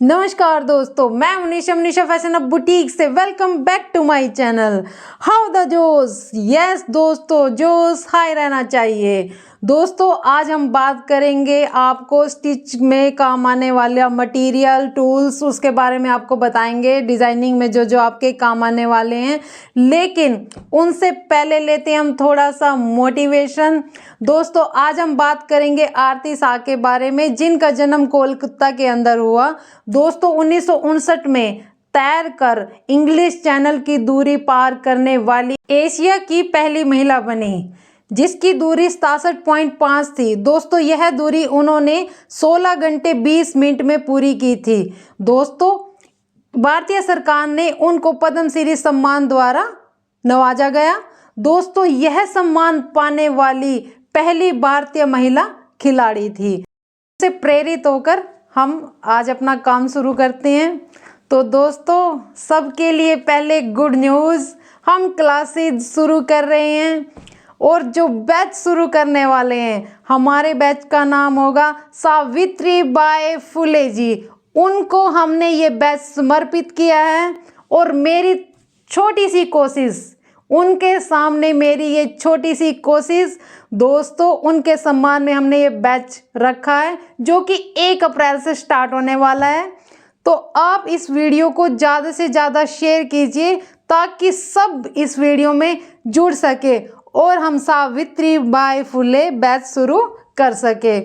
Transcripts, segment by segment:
नमस्कार दोस्तों, मैं मनीषा फैशन अब बुटीक से welcome back to my channel. How the जोश। यस दोस्तों, जोश हाई रहना चाहिए। दोस्तों आज हम बात करेंगे आपको स्टिच में काम आने वाले मटेरियल टूल्स, उसके बारे में आपको बताएंगे डिज़ाइनिंग में जो जो आपके काम आने वाले हैं। लेकिन उनसे पहले लेते हैं हम थोड़ा सा मोटिवेशन। दोस्तों आज हम बात करेंगे आरती शाह के बारे में, जिनका जन्म कोलकाता के अंदर हुआ। दोस्तों 1959 में तैर कर इंग्लिश चैनल की दूरी पार करने वाली एशिया की पहली महिला बनी, जिसकी दूरी 67.5 थी। दोस्तों यह दूरी उन्होंने 16 घंटे 20 मिनट में पूरी की थी। दोस्तों भारतीय सरकार ने उनको पद्म श्री सम्मान द्वारा नवाजा गया। दोस्तों यह सम्मान पाने वाली पहली भारतीय महिला खिलाड़ी थी। इससे प्रेरित होकर हम आज अपना काम शुरू करते हैं। तो दोस्तों सबके लिए पहले गुड न्यूज़, हम क्लासेस शुरू कर रहे हैं और जो बैच शुरू करने वाले हैं, हमारे बैच का नाम होगा सावित्री बाई फुले जी। उनको हमने ये बैच समर्पित किया है और मेरी छोटी सी कोशिश, उनके सामने मेरी ये छोटी सी कोशिश, दोस्तों उनके सम्मान में हमने ये बैच रखा है, जो कि 1 अप्रैल से स्टार्ट होने वाला है। तो आप इस वीडियो को ज़्यादा से ज़्यादा शेयर कीजिए ताकि सब इस वीडियो में जुड़ सके और हम सावित्री बाई फुले बैच शुरू कर सके।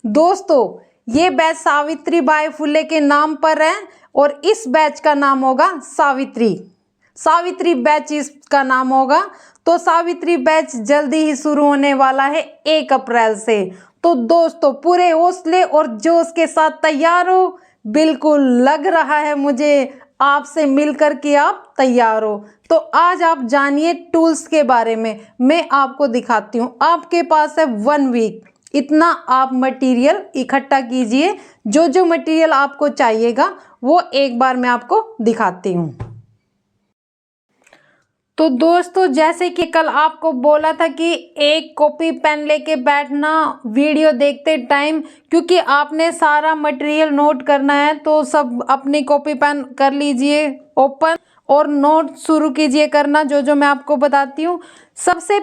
दोस्तों ये बैच सावित्री बाई फुले के नाम पर है और इस बैच का नाम होगा सावित्री बैच इसका नाम होगा। तो सावित्री बैच जल्दी ही शुरू होने वाला है 1 अप्रैल से। तो दोस्तों पूरे हौसले और जोश के साथ तैयार हो। बिल्कुल लग रहा है मुझे आपसे मिलकर कि आप तैयार हो। तो आज आप जानिए टूल्स के बारे में, मैं आपको दिखाती हूँ। आपके पास है 1 वीक, इतना आप मटेरियल इकट्ठा कीजिए। जो जो मटेरियल आपको चाहिएगा वो एक बार मैं आपको दिखाती हूँ। तो दोस्तों जैसे कि कल आपको बोला था कि एक कॉपी पेन लेके बैठना वीडियो देखते टाइम, क्योंकि आपने सारा मटेरियल नोट करना है। तो सब अपनी कॉपी पेन कर लीजिए ओपन और नोट शुरू कीजिए करना जो जो मैं आपको बताती हूँ। सबसे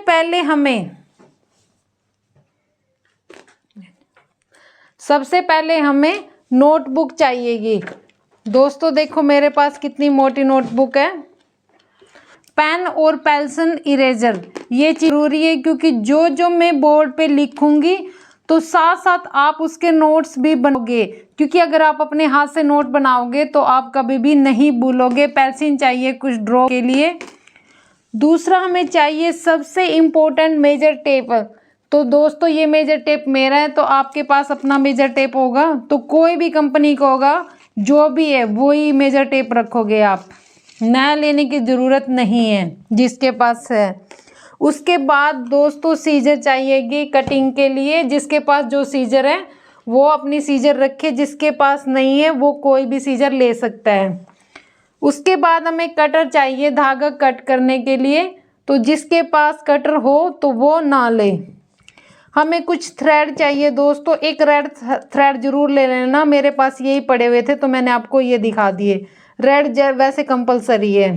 पहले हमें नोटबुक चाहिएगी। दोस्तों देखो मेरे पास कितनी मोटी नोटबुक है। पेन और पेंसिल इरेजर ये जरूरी है, क्योंकि जो जो मैं बोर्ड पे लिखूंगी तो साथ साथ आप उसके नोट्स भी बनाओगे, क्योंकि अगर आप अपने हाथ से नोट बनाओगे तो आप कभी भी नहीं भूलोगे। पेंसिल चाहिए कुछ ड्रॉ के लिए। दूसरा हमें चाहिए सबसे इम्पोर्टेंट मेजर टेप। तो दोस्तों ये मेजर टेप मेरा है, तो आपके पास अपना मेजर टेप होगा, तो कोई भी कंपनी का होगा, जो भी है वही मेजर टेप रखोगे आप, नया लेने की ज़रूरत नहीं है जिसके पास है। उसके बाद दोस्तों सीजर चाहिएगी कटिंग के लिए। जिसके पास जो सीजर है वो अपनी सीजर रखे, जिसके पास नहीं है वो कोई भी सीजर ले सकता है। उसके बाद हमें कटर चाहिए धागा कट करने के लिए, तो जिसके पास कटर हो तो वो ना ले। हमें कुछ थ्रेड चाहिए दोस्तों, एक रेड थ्रेड जरूर ले लेना। मेरे पास यही पड़े हुए थे तो मैंने आपको ये दिखा दिए। रेड वैसे कंपलसरी है।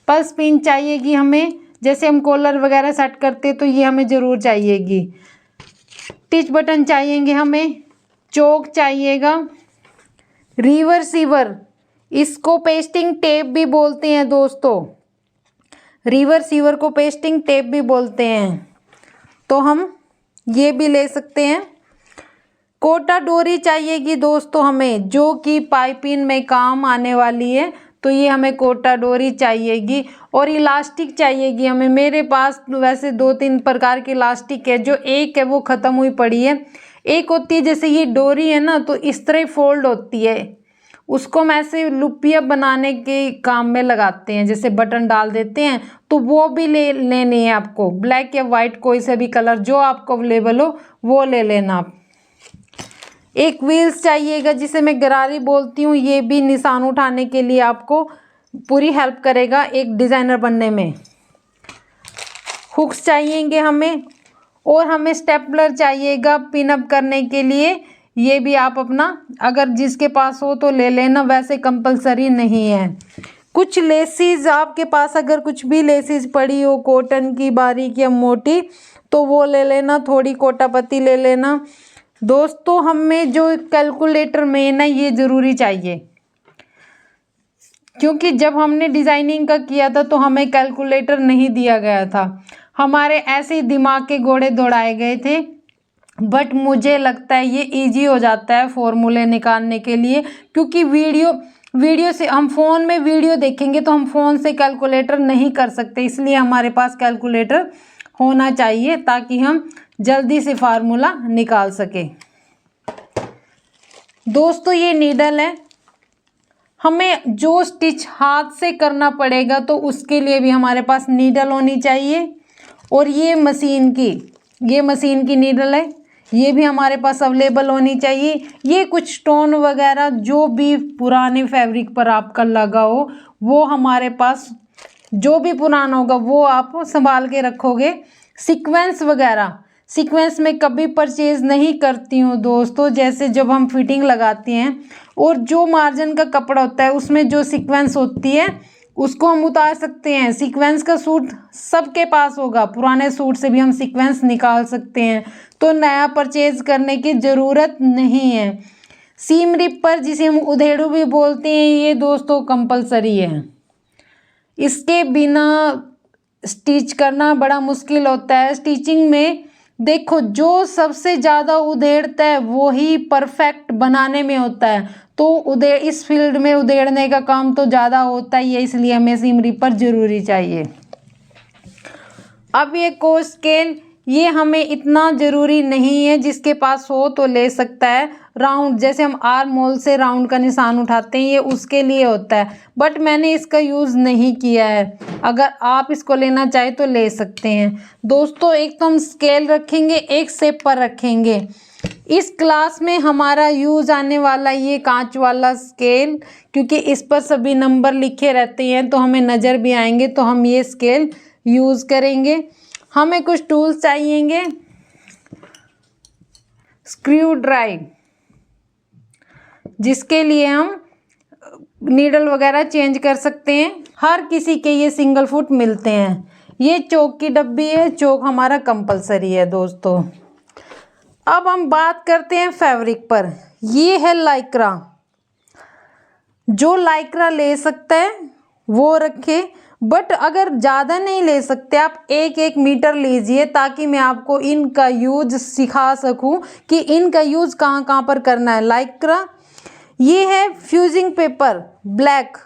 पल्स पिन चाहिएगी हमें, जैसे हम कॉलर वगैरह सेट करते तो ये हमें ज़रूर चाहिएगी। टिच बटन चाहिएंगे हमें, चौक चाहिएगा, रिवर्सीवर, इसको पेस्टिंग टेप भी बोलते हैं दोस्तों, रिवर्सीवर को पेस्टिंग टेप भी बोलते हैं, तो हम ये भी ले सकते हैं। कोटा डोरी चाहिएगी दोस्तों हमें, जो कि पाइपिंग में काम आने वाली है, तो ये हमें कोटा डोरी चाहिएगी। और इलास्टिक चाहिएगी हमें। मेरे पास वैसे 2-3 प्रकार की इलास्टिक है, जो एक है वो ख़त्म हुई पड़ी है। एक होती है जैसे ये डोरी है ना, तो इस तरह फोल्ड होती है, उसको हम ऐसे लुपिया बनाने के काम में लगाते हैं, जैसे बटन डाल देते हैं, तो वो भी लेनी है आपको। ब्लैक या वाइट कोई से भी कलर जो आपको अवेलेबल हो वो ले लेना आप। एक व्हील्स चाहिएगा जिसे मैं गरारी बोलती हूँ, ये भी निशान उठाने के लिए आपको पूरी हेल्प करेगा एक डिज़ाइनर बनने में। हुक्स चाहिएंगे हमें, और हमें स्टेपलर चाहिएगा पिन अप करने के लिए। ये भी आप अपना अगर जिसके पास हो तो ले लेना, वैसे कंपलसरी नहीं है। कुछ लेसिस आपके पास अगर कुछ भी लेसिस पड़ी हो कॉटन की बारीक या मोटी तो वो ले लेना, थोड़ी कोटा पत्ती ले लेना। दोस्तों हमें जो कैलकुलेटर मेन है ये ज़रूरी चाहिए, क्योंकि जब हमने डिज़ाइनिंग का किया था तो हमें कैलकुलेटर नहीं दिया गया था, हमारे ऐसे ही दिमाग के घोड़े दौड़ाए गए थे। बट मुझे लगता है ये इजी हो जाता है फॉर्मूले निकालने के लिए, क्योंकि वीडियो से हम फ़ोन में वीडियो देखेंगे तो हम फ़ोन से कैलकुलेटर नहीं कर सकते, इसलिए हमारे पास कैलकुलेटर होना चाहिए ताकि हम जल्दी से फार्मूला निकाल सकें। दोस्तों ये नीडल है, हमें जो स्टिच हाथ से करना पड़ेगा तो उसके लिए भी हमारे पास नीडल होनी चाहिए। और ये मशीन की नीडल है, ये भी हमारे पास अवेलेबल होनी चाहिए। ये कुछ स्टोन वगैरह जो भी पुराने फैब्रिक पर आपका लगा हो वो हमारे पास, जो भी पुराना होगा वो आप संभाल के रखोगे। सीक्वेंस में कभी परचेज़ नहीं करती हूँ दोस्तों, जैसे जब हम फिटिंग लगाती हैं और जो मार्जिन का कपड़ा होता है उसमें जो सीक्वेंस होती है उसको हम उतार सकते हैं। सीक्वेंस का सूट सबके पास होगा, पुराने सूट से भी हम सीक्वेंस निकाल सकते हैं, तो नया परचेज करने की ज़रूरत नहीं है। सीम रिप पर जिसे हम उधेड़ू भी बोलते हैं ये दोस्तों कंपलसरी है, इसके बिना स्टिच करना बड़ा मुश्किल होता है। स्टिचिंग में देखो जो सबसे ज़्यादा उधेड़ता है वो ही परफेक्ट बनाने में होता है, तो इस फील्ड में उधेड़ने का काम तो ज़्यादा होता ही है, इसलिए हमें सीम रिपर ज़रूरी चाहिए। अब ये को स्केल ये हमें इतना ज़रूरी नहीं है, जिसके पास हो तो ले सकता है। राउंड जैसे हम आर्म होल से राउंड का निशान उठाते हैं ये उसके लिए होता है, बट मैंने इसका यूज़ नहीं किया है। अगर आप इसको लेना चाहे तो ले सकते हैं। दोस्तों एक तो हम स्केल रखेंगे, एक शेप पर रखेंगे। इस क्लास में हमारा यूज़ आने वाला ये कांच वाला स्केल, क्योंकि इस पर सभी नंबर लिखे रहते हैं तो हमें नज़र भी आएंगे, तो हम ये स्केल यूज़ करेंगे। हमें कुछ टूल्स चाहिएंगे, स्क्रू ड्राइव जिसके लिए हम नीडल वगैरह चेंज कर सकते हैं। हर किसी के ये सिंगल फुट मिलते हैं। ये चौक की डब्बी है, चौक हमारा कंपलसरी है दोस्तों। अब हम बात करते हैं फैब्रिक पर। ये है लाइक्रा, जो लाइक्रा ले सकता है वो रखे, बट अगर ज़्यादा नहीं ले सकते आप 1-1 मीटर लीजिए, ताकि मैं आपको इनका यूज सिखा सकूं कि इनका यूज कहाँ कहाँ पर करना है। लाइक्रा ये है फ्यूजिंग पेपर ब्लैक,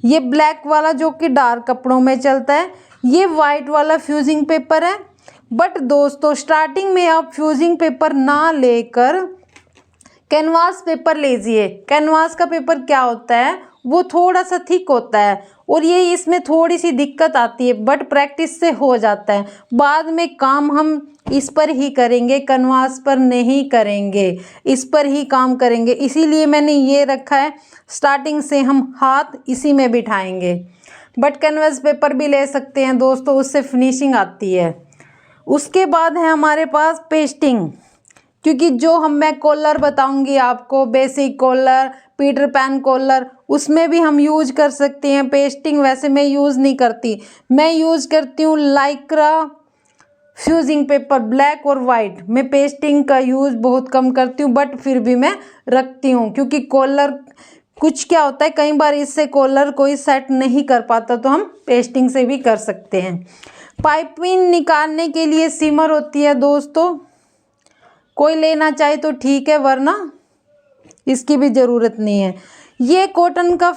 ये ब्लैक वाला जो कि डार्क कपड़ों में चलता है। ये वाइट वाला फ्यूजिंग पेपर है, बट दोस्तों स्टार्टिंग में आप फ्यूजिंग पेपर ना लेकर कैनवास पेपर लीजिए। कैनवास का पेपर क्या होता है, वो थोड़ा सा थिक होता है और ये इसमें थोड़ी सी दिक्कत आती है, बट प्रैक्टिस से हो जाता है। बाद में काम हम इस पर ही करेंगे, कैनवास पर नहीं करेंगे, इस पर ही काम करेंगे। इसीलिए मैंने ये रखा है, स्टार्टिंग से हम हाथ इसी में बिठाएंगे। बट कैनवास पेपर भी ले सकते हैं दोस्तों, उससे फिनिशिंग आती है। उसके बाद है हमारे पास पेस्टिंग, क्योंकि जो मैं कॉलर बताऊंगी आपको, basic collar, Peter Pan collar, उसमें भी हम यूज कर सकते हैं पेस्टिंग। वैसे मैं यूज़ नहीं करती, मैं यूज़ करती हूँ लाइक्रा फ्यूजिंग पेपर ब्लैक और वाइट। मैं पेस्टिंग का यूज़ बहुत कम करती हूँ, बट फिर भी मैं रखती हूँ, क्योंकि कॉलर कुछ क्या होता है कई बार इससे कॉलर कोई सेट नहीं कर पाता, तो हम पेस्टिंग से भी कर सकते हैं। पाइपिंग निकालने के लिए सिमर होती है दोस्तों, कोई लेना चाहे तो ठीक है, वरना इसकी भी ज़रूरत नहीं है। ये कॉटन का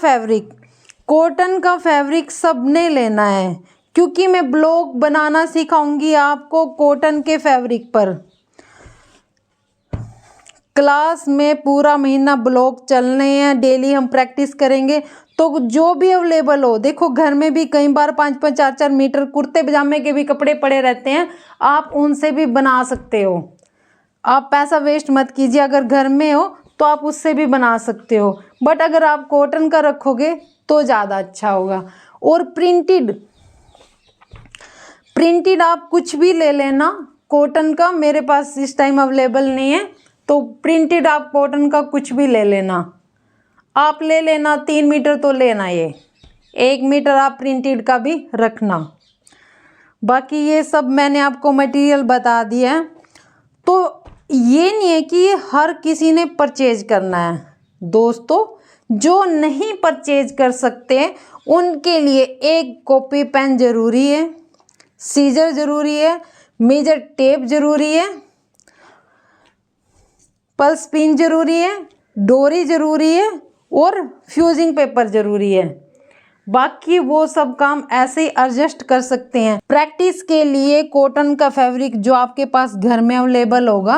फैब्रिक सबने लेना है, क्योंकि मैं ब्लॉग बनाना सिखाऊंगी आपको कॉटन के फैब्रिक पर। क्लास में पूरा महीना ब्लॉग चलने हैं, डेली हम प्रैक्टिस करेंगे, तो जो भी अवेलेबल हो। देखो घर में भी कई बार 5-5, 4-4 मीटर कुर्ते पजामे के भी कपड़े पड़े रहते हैं, आप उनसे भी बना सकते हो। आप पैसा वेस्ट मत कीजिए, अगर घर में हो तो आप उससे भी बना सकते हो, बट अगर आप कॉटन का रखोगे तो ज़्यादा अच्छा होगा। और प्रिंटेड आप कुछ भी ले लेना कॉटन का, मेरे पास इस टाइम अवेलेबल नहीं है, तो प्रिंटेड आप कॉटन का कुछ भी ले लेना, आप ले लेना 3 मीटर तो लेना, ये 1 मीटर आप प्रिंटेड का भी रखना। बाकी ये सब मैंने आपको मटेरियल बता दिया है। तो ये नहीं है कि ये हर किसी ने परचेज करना है दोस्तों। जो नहीं परचेज कर सकते उनके लिए एक कॉपी पेन ज़रूरी है, सीजर ज़रूरी है, मेजर टेप ज़रूरी है, पल्स पिन ज़रूरी है, डोरी ज़रूरी है और फ्यूजिंग पेपर ज़रूरी है। बाकी वो सब काम ऐसे ही एडजस्ट कर सकते हैं। प्रैक्टिस के लिए कॉटन का फैब्रिक जो आपके पास घर में अवेलेबल होगा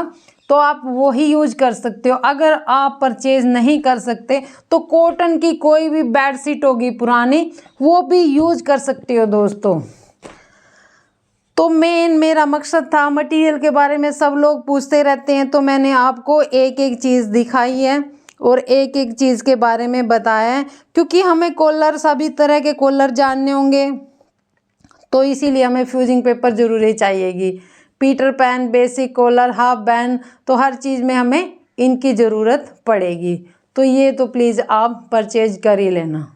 तो आप वो ही यूज कर सकते हो। अगर आप परचेज नहीं कर सकते तो कॉटन की कोई भी बेडशीट होगी पुरानी, वो भी यूज कर सकते हो दोस्तों। तो मेरा मकसद था, मटेरियल के बारे में सब लोग पूछते रहते हैं तो मैंने आपको एक एक चीज़ दिखाई है और एक एक चीज़ के बारे में बताया है, क्योंकि हमें कॉलर सभी तरह के कॉलर जानने होंगे तो इसीलिए हमें फ्यूजिंग पेपर ज़रूरी चाहिएगी। Peter Pan, basic collar, half band, तो हर चीज़ में हमें इनकी ज़रूरत पड़ेगी। तो ये तो प्लीज़ आप परचेज कर ही लेना।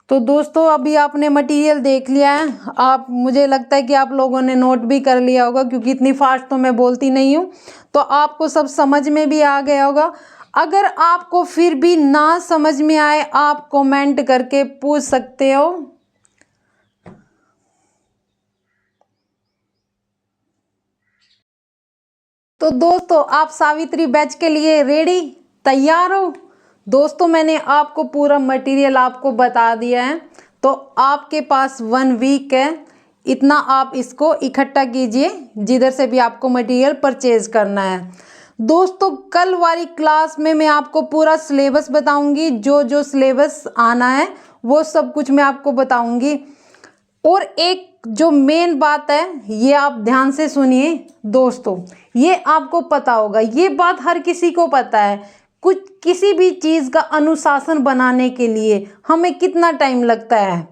तो दोस्तों अभी आपने मटेरियल देख लिया है, आप मुझे लगता है कि आप लोगों ने नोट भी कर लिया होगा, क्योंकि इतनी फास्ट तो मैं बोलती नहीं हूँ, तो आपको सब समझ में भी आ गया होगा। अगर आपको फिर भी ना समझ में आए आप कमेंट करके पूछ सकते हो। तो दोस्तों आप सावित्री बैच के लिए रेडी, तैयार हो? दोस्तों मैंने आपको पूरा मटेरियल आपको बता दिया है, तो आपके पास 1 वीक है, इतना आप इसको इकट्ठा कीजिए जिधर से भी आपको मटेरियल परचेज करना है। दोस्तों कल वाली क्लास में मैं आपको पूरा सिलेबस बताऊंगी, जो जो सिलेबस आना है वो सब कुछ मैं आपको बताऊंगी। और एक जो मेन बात है, ये आप ध्यान से सुनिए दोस्तों, ये आपको पता होगा, ये बात हर किसी को पता है, कुछ किसी भी चीज़ का अनुशासन बनाने के लिए हमें कितना टाइम लगता है,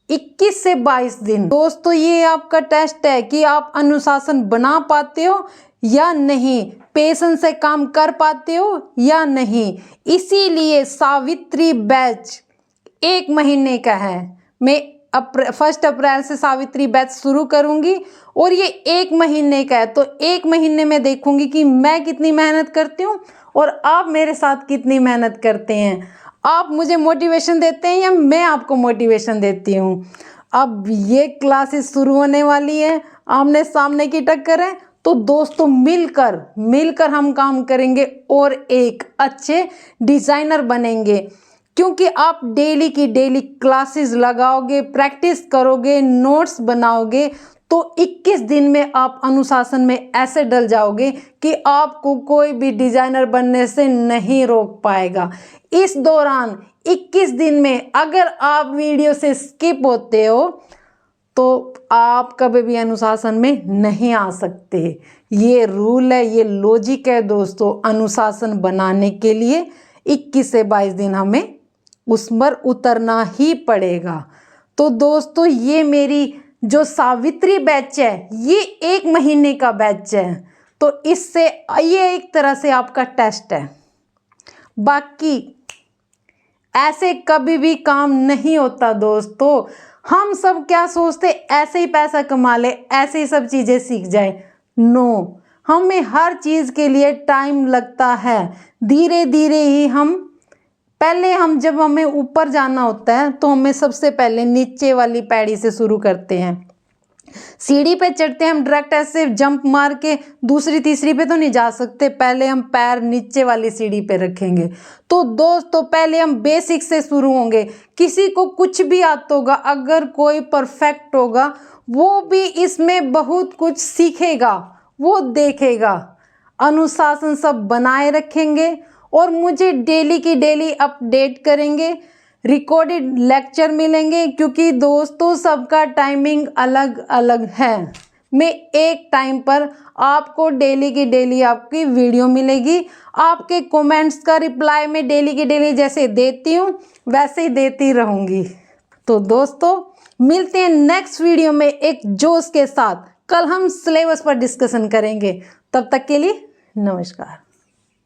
21 से 22 दिन। दोस्तों ये आपका टेस्ट है कि आप अनुशासन बना पाते हो या नहीं, पेशेंस से काम कर पाते हो या नहीं। इसीलिए सावित्री बैच 1 महीने का है। मैं 1 अप्रैल से सावित्री बैच शुरू करूंगी और ये 1 महीने का है। तो 1 महीने में देखूंगी कि मैं कितनी मेहनत करती हूँ और आप मेरे साथ कितनी मेहनत करते हैं। आप मुझे मोटिवेशन देते हैं या मैं आपको मोटिवेशन देती हूँ। अब ये क्लासेस शुरू होने वाली है, आमने सामने की टक्कर है, तो दोस्तों मिलकर हम काम करेंगे और एक अच्छे डिज़ाइनर बनेंगे। क्योंकि आप डेली की डेली क्लासेस लगाओगे, प्रैक्टिस करोगे, नोट्स बनाओगे, तो 21 दिन में आप अनुशासन में ऐसे डल जाओगे कि आपको कोई भी डिज़ाइनर बनने से नहीं रोक पाएगा। इस दौरान 21 दिन में अगर आप वीडियो से स्किप होते हो तो आप कभी भी अनुशासन में नहीं आ सकते। ये रूल है, ये लॉजिक है दोस्तों। अनुशासन बनाने के लिए 21 से 22 दिन हमें उस पर उतरना ही पड़ेगा। तो दोस्तों ये मेरी जो सावित्री बैच है ये 1 महीने का बैच है, तो इससे ये एक तरह से आपका टेस्ट है। बाकी ऐसे कभी भी काम नहीं होता दोस्तों। हम सब क्या सोचते, ऐसे ही पैसा कमा ले, ऐसे ही सब चीज़ें सीख जाए। नो, हमें हर चीज़ के लिए टाइम लगता है। धीरे धीरे ही हम जब हमें ऊपर जाना होता है तो हमें सबसे पहले नीचे वाली पैड़ी से शुरू करते हैं। सीढ़ी पे चढ़ते हैं हम डायरेक्ट ऐसे जंप मार के दूसरी तीसरी पे तो नहीं जा सकते, पहले हम पैर नीचे वाली सीढ़ी पे रखेंगे। तो दोस्तों पहले हम बेसिक से शुरू होंगे। किसी को कुछ भी आता होगा, अगर कोई परफेक्ट होगा वो भी इसमें बहुत कुछ सीखेगा, वो देखेगा। अनुशासन सब बनाए रखेंगे और मुझे डेली की डेली अपडेट करेंगे, रिकॉर्डेड लेक्चर मिलेंगे, क्योंकि दोस्तों सबका टाइमिंग अलग अलग है। मैं एक टाइम पर आपको डेली की डेली आपकी वीडियो मिलेगी। आपके कमेंट्स का रिप्लाई मैं डेली की डेली जैसे देती हूँ वैसे ही देती रहूँगी। तो दोस्तों मिलते हैं नेक्स्ट वीडियो में एक जोश के साथ। कल हम सिलेबस पर डिस्कशन करेंगे। तब तक के लिए नमस्कार।